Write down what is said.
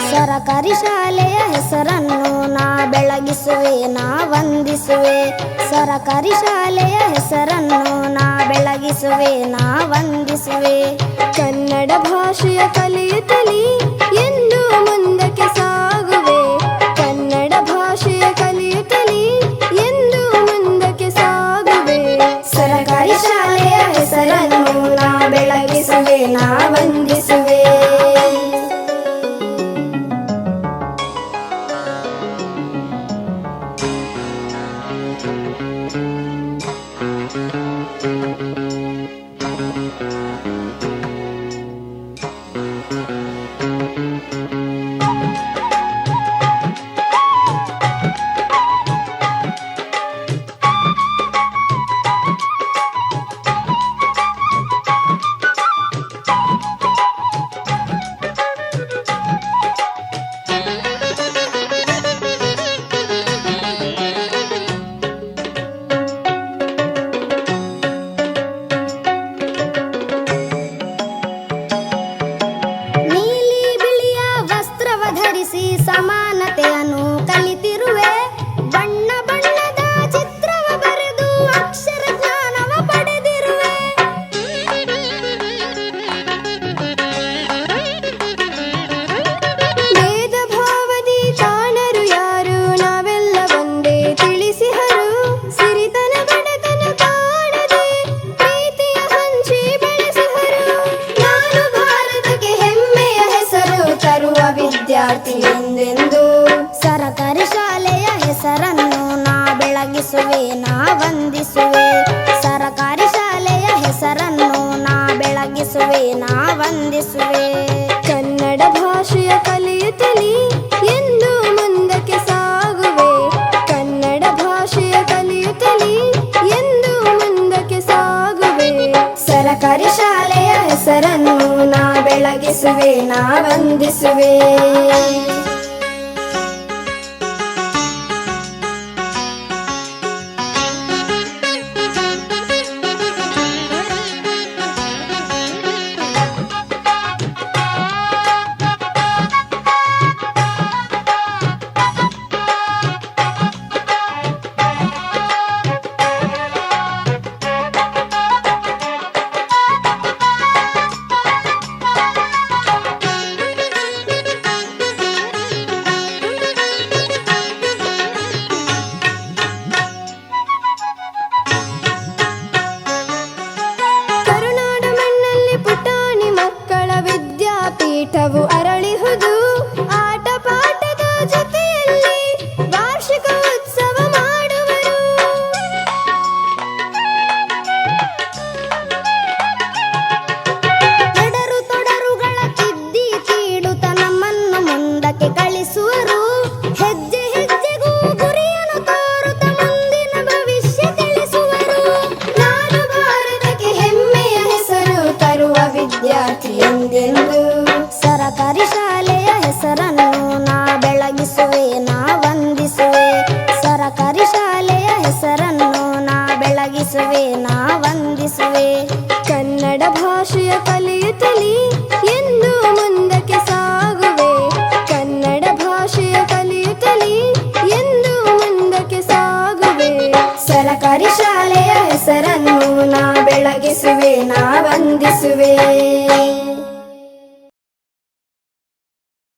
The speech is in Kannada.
ಸರಕಾರಿ ಶಾಲೆಯ ಹೆಸರನ್ನು ನಾ ಬೆಳಗಿಸುವೆ, ನಾ ವಂದಿಸುವೆ. ಸರಕಾರಿ ಶಾಲೆಯ ಹೆಸರನ್ನು ನಾ ಬೆಳಗಿಸುವೆ, ನಾ ವಂದಿಸುವೆ. ಕನ್ನಡ ಭಾಷೆಯ ಕಲಿಯುತ್ತಲೇ ಎಂದು ಮುಂದಕ್ಕೆ ಸಾಗುವೆ. ಕನ್ನಡ ಭಾಷೆಯ ಕಲಿಯುತ್ತಲೇ ಎಂದು ಮುಂದಕ್ಕೆ ಸಾಗುವೆ. ಸರಕಾರಿ ಶಾಲೆಯ ಹೆಸರನ್ನು ನಾ ಬೆಳಗಿಸುವೆ, ನಾ ವಂದಿಸುವೆ. ಸಮಾನತೆಯನ್ನು ಕಲಿತಿರುವೆ. ಬಣ್ಣ ಬಣ್ಣದ ಚಿತ್ರವ ಬರೆದು ಅಕ್ಷರ ಜ್ಞಾನವ ಪಡೆದಿರುವೆ. ಭೇದ ಭಾವದಿ ಕಾಣರು ಯಾರು, ನಾವೆಲ್ಲ ಒಂದೇ ತಿಳಿಸಿಹರು. ಸಿರಿತನ ಬಡತನ ಕಾಣದೆ ಪ್ರೀತಿಯ ಹಂಚಿ ಬೆಳೆಸಿಹರು. ನಾನು ಭಾರತಕ್ಕೆ ಹೆಮ್ಮೆಯ ಹೆಸರು ತರುವ ವಿದ್ಯಾರ್ಥಿ ಎಂದೆಂದು. ಸರಕಾರಿ ಶಾಲೆಯ ಹೆಸರನ್ನು ನಾ ಬೆಳಗಿಸುವೆ, ನಾ ವಂದಿಸುವೆ. ಸರಕಾರಿ ಶಾಲೆಯ ಹೆಸರನ್ನು ನಾ ಬೆಳಗಿಸುವೆ, ನಾ ವಂದಿಸುವೆ. ಕನ್ನಡ ಭಾಷೆಯ ಕಲಿಯುತ್ತಲೇ ಎಂದು ಮುಂದಕ್ಕೆ ಸಾಗುವೆ. ಕನ್ನಡ ಭಾಷೆಯ ಕಲಿಯುತ್ತಲೇ ಎಂದು ಮುಂದಕ್ಕೆ ಸಾಗುವೆ. ಸರಕಾರಿ ಶಾಲೆಯ ಹೆಸರನ್ನು ನಾ ಬೆಳಗಿಸುವೆ, ನಾ ವಂದಿಸುವೆ. ಪೀಠವು ಅರಳಿಹುದು. ಆಟ ಪಾಠದ ಜೊತೆಯಲ್ಲಿ ವಾರ್ಷಿಕ ಉತ್ಸವ ಮಾಡುವರು. ಎಡರು ತೊಡರುಗಳ ತಿದ್ದಿ ತೀಡುತ್ತ ನಮ್ಮನ್ನು ಮುಂದಕ್ಕೆ ಕಳಿಸುವರು. ಹೆಜ್ಜೆ ಹೆಜ್ಜೆಗೂ ಗುರಿಯನ್ನು ತೋರುತ್ತ ಮುಂದಿನ ಭವಿಷ್ಯ ತಿಳಿಸುವರು. ನಾನು ಭಾರತಕ್ಕೆ ಹೆಮ್ಮೆಯ ಹೆಸರು ತರುವ ವಿದ್ಯಾರ್ಥಿ ಎಂದೆಂದು. ಸರಕಾರಿ ಶಾಲೆಯ ಹೆಸರನ್ನು ನಾ ಬೆಳಗಿಸುವೆ, ನಾ ವಂದಿಸುವೆ. ಸರಕಾರಿ ಶಾಲೆಯ ಹೆಸರನ್ನು ನಾ ಬೆಳಗಿಸುವೆ, ನಾ ವಂದಿಸುವೆ. ಕನ್ನಡ ಭಾಷೆಯ ಕಲಿಯುತ್ತಲೇ ಎಂದು ಮುಂದಕ್ಕೆ ಸಾಗುವೆ. ಕನ್ನಡ ಭಾಷೆಯ ಕಲಿಯುತ್ತಲೇ ಎಂದು ಮುಂದಕ್ಕೆ ಸಾಗುವೆ. ಸರಕಾರಿ ಶಾಲೆಯ ಹೆಸರನ್ನು ನಾ ಬೆಳಗಿಸುವೆ, ನಾ ವಂದಿಸುವೆ.